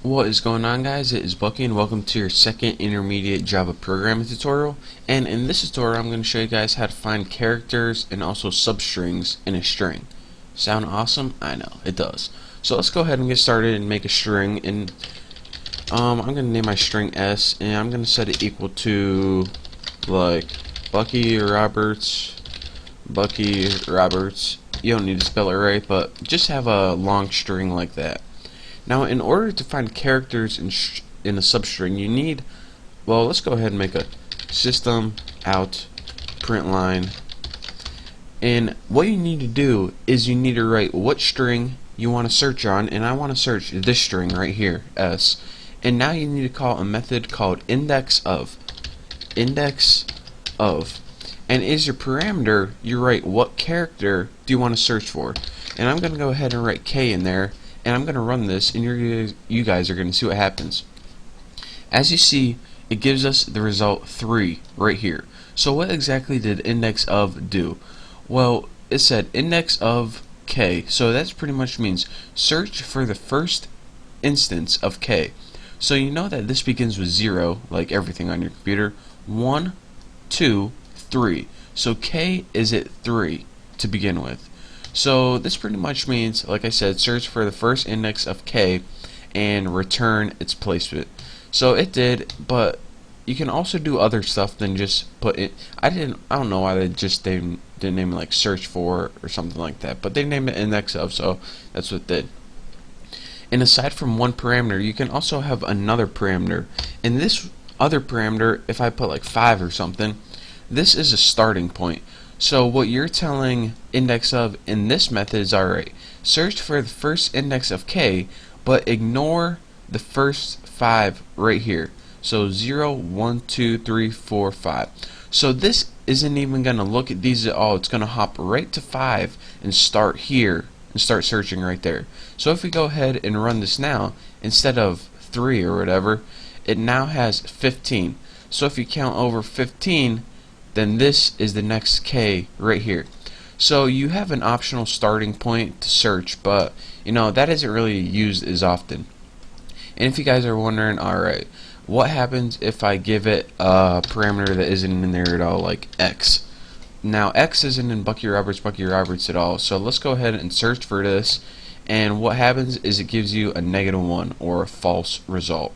What is going on, guys? It is Bucky and welcome to your second intermediate Java programming tutorial. And in this tutorial I'm going to show you guys how to find characters and also substrings in a string. Sound awesome? I know, it does. So let's go ahead and get started and make a string. And I'm going to name my string S, and I'm going to set it equal to like Bucky Roberts. You don't need to spell it right, but just have a long string like that. Now, in order to find characters in a substring, you need, well, let's go ahead and make a system out println. And what you need to do is you need to write what string you want to search on, and I want to search this string right here, S. And now you need to call a method called index of. And as your parameter, you write what character do you want to search for. And I'm going to go ahead and write K in there. And I'm going to run this, and you guys are going to see what happens. As you see, it gives us the result 3 right here. So what exactly did index of do? Well, it said index of K, so that pretty much means search for the first instance of K. So you know that this begins with 0, like everything on your computer. 1, 2, 3. So K is at 3 to begin with. So this pretty much means, like I said, search for the first index of K and return its placement. So it did, but you can also do other stuff than just put it. I don't know why they just didn't name it like search for or something like that, but they named it index of, so that's what it did. And aside from one parameter, you can also have another parameter. And this other parameter, if I put like 5 or something, this is a starting point. So what you're telling index of in this method is, alright, search for the first index of K, but ignore the first 5 right here. So 0, 1, 2, 3, 4, 5. So this isn't even going to look at these at all. It's going to hop right to 5 and start here and start searching right there. So if we go ahead and run this now, instead of 3 or whatever, it now has 15. So if you count over 15, then this is the next K right here. So you have an optional starting point to search, but you know that isn't really used as often. And if you guys are wondering, alright, what happens if I give it a parameter that isn't in there at all, like X? Now X isn't in Bucky Roberts at all, so let's go ahead and search for this, and what happens is it gives you a -1 or a false result.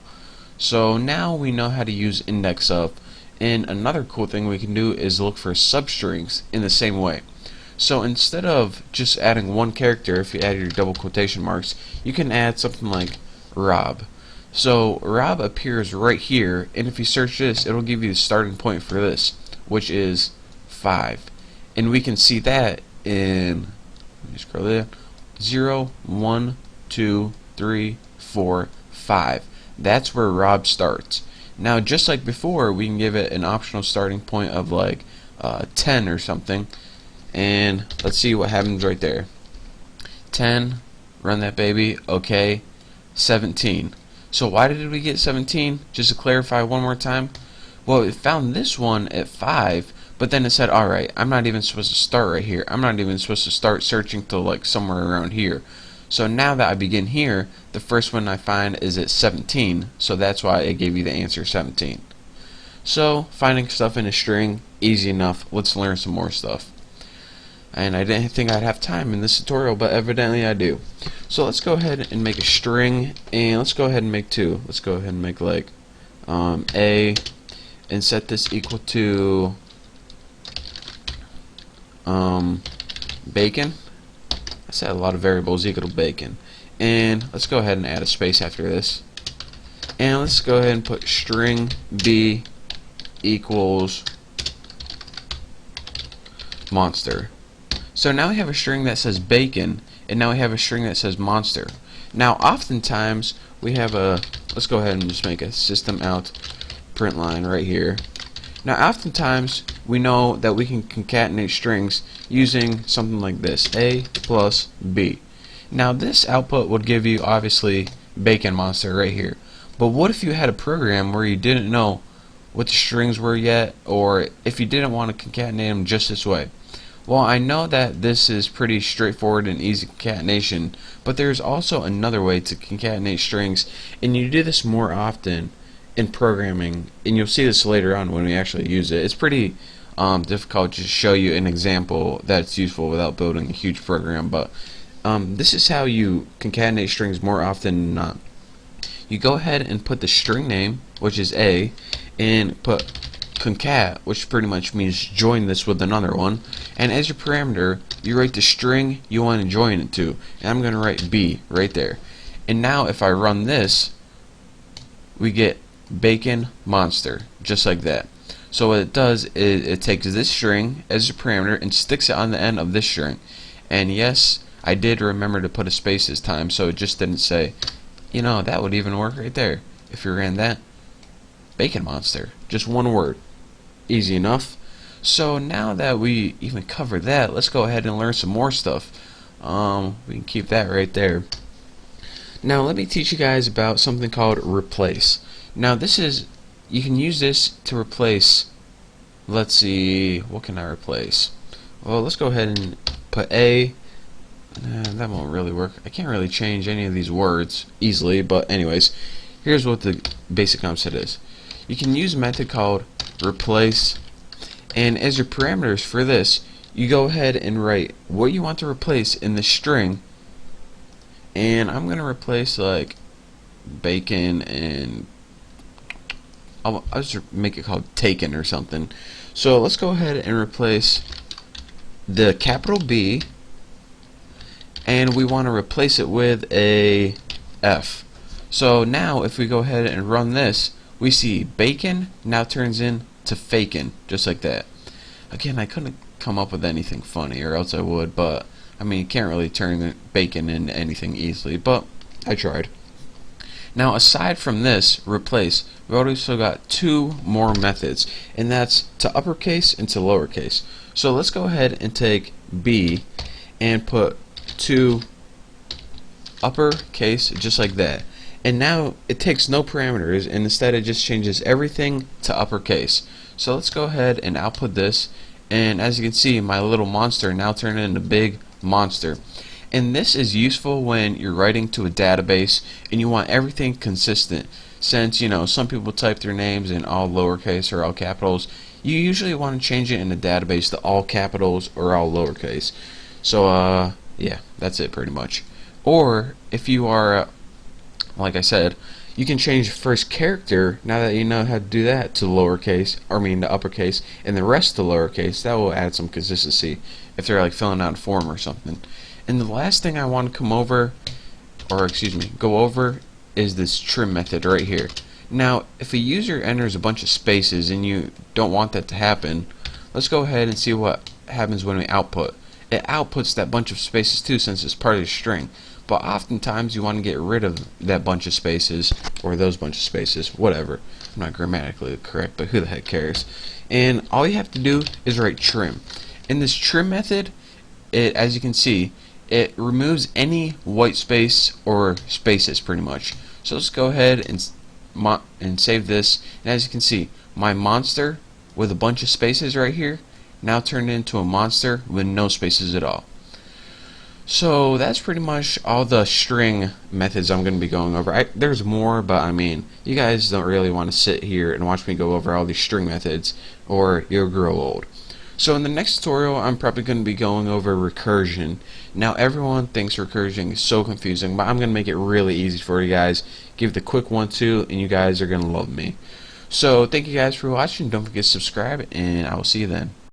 So now we know how to use index of. And another cool thing we can do is look for substrings in the same way. So instead of just adding one character, if you add your double quotation marks, you can add something like Rob. So Rob appears right here, and if you search this, it'll give you the starting point for this, which is 5. And we can see that in, let me scroll down, 0, 1, 2, 3, 4, 5. That's where Rob starts. Now, just like before, we can give it an optional starting point of like 10 or something, and let's see what happens right there. 10, run that baby, okay, 17. So why did we get 17? Just to clarify one more time. Well, it found this one at 5, but then it said, alright, I'm not even supposed to start right here. I'm not even supposed to start searching till like somewhere around here. So now that I begin here, the first one I find is at 17, so that's why it gave you the answer 17. So finding stuff in a string, easy enough. Let's learn some more stuff. And I didn't think I'd have time in this tutorial, but evidently I do. So let's go ahead and make a string, and let's go ahead and make 2. Let's go ahead and make like A, and set this equal to bacon. I said a lot of variables equal to bacon. And let's go ahead and add a space after this. And let's go ahead and put string B equals monster. So now we have a string that says bacon, and now we have a string that says monster. Now oftentimes we have a, let's go ahead and just make a system out println right here. Now oftentimes we know that we can concatenate strings using something like this, A plus B. Now this output would give you obviously bacon monster right here. But what if you had a program where you didn't know what the strings were yet, or if you didn't want to concatenate them just this way? Well, I know that this is pretty straightforward and easy concatenation, but there's also another way to concatenate strings, and you do this more often in programming, and you'll see this later on when we actually use it. It's pretty difficult to show you an example that's useful without building a huge program, but this is how you concatenate strings more often than not. You go ahead and put the string name, which is A, and put concat, which pretty much means join this with another one, and as your parameter you write the string you want to join it to, and I'm going to write B right there. And now if I run this, we get bacon monster, just like that. So what it does is it takes this string as a parameter and sticks it on the end of this string. And yes, I did remember to put a space this time, so it just didn't say, you know, that would even work right there if you ran that. Bacon monster, just one word. Easy enough. So now that we even covered that, let's go ahead and learn some more stuff. We can keep that right there. Now let me teach you guys about something called replace. Now this is, you can use this to replace, let's see, what can I replace? Well, let's go ahead and put A. That won't really work. I can't really change any of these words easily, but anyways, here's what the basic concept is. You can use a method called replace, and as your parameters for this, you go ahead and write what you want to replace in the string, and I'm gonna replace like bacon, and I'll just make it called taken or something. So let's go ahead and replace the capital B, and we want to replace it with a F. So now if we go ahead and run this, we see bacon now turns into fakin, just like that. Again, I couldn't come up with anything funny, or else I would, but I mean, you can't really turn bacon into anything easily, but I tried. Now aside from this replace, we also got two more methods, and that's to uppercase and to lowercase. So let's go ahead and take B and put to uppercase, just like that. And now it takes no parameters, and instead it just changes everything to uppercase. So let's go ahead and output this, and as you can see, my little monster now turned into big monster. And this is useful when you're writing to a database and you want everything consistent, since you know some people type their names in all lowercase or all capitals. You usually want to change it in the database to all capitals or all lowercase. So yeah, that's it pretty much. Or if you are like I said, you can change the first character, now that you know how to do that, to lowercase, or I mean to uppercase, and the rest to lowercase. That will add some consistency if they're like filling out a form or something. And the last thing I want to come over, or excuse me, go over, is this trim method right here. Now, if a user enters a bunch of spaces and you don't want that to happen, let's go ahead and see what happens when we output. It outputs that bunch of spaces too, since it's part of the string. But oftentimes you want to get rid of that bunch of spaces, or those bunch of spaces, whatever. I'm not grammatically correct, but who the heck cares? And all you have to do is write trim. In this trim method, as you can see, it removes any white space or spaces pretty much. So let's go ahead and save this. And as you can see, my monster with a bunch of spaces right here now turned into a monster with no spaces at all. So that's pretty much all the string methods I'm going to be going over. There's more, but I mean, you guys don't really want to sit here and watch me go over all these string methods, or you'll grow old. So in the next tutorial, I'm probably going to be going over recursion. Now everyone thinks recursion is so confusing, but I'm going to make it really easy for you guys. Give it a quick 1-2, and you guys are going to love me. So thank you guys for watching. Don't forget to subscribe, and I will see you then.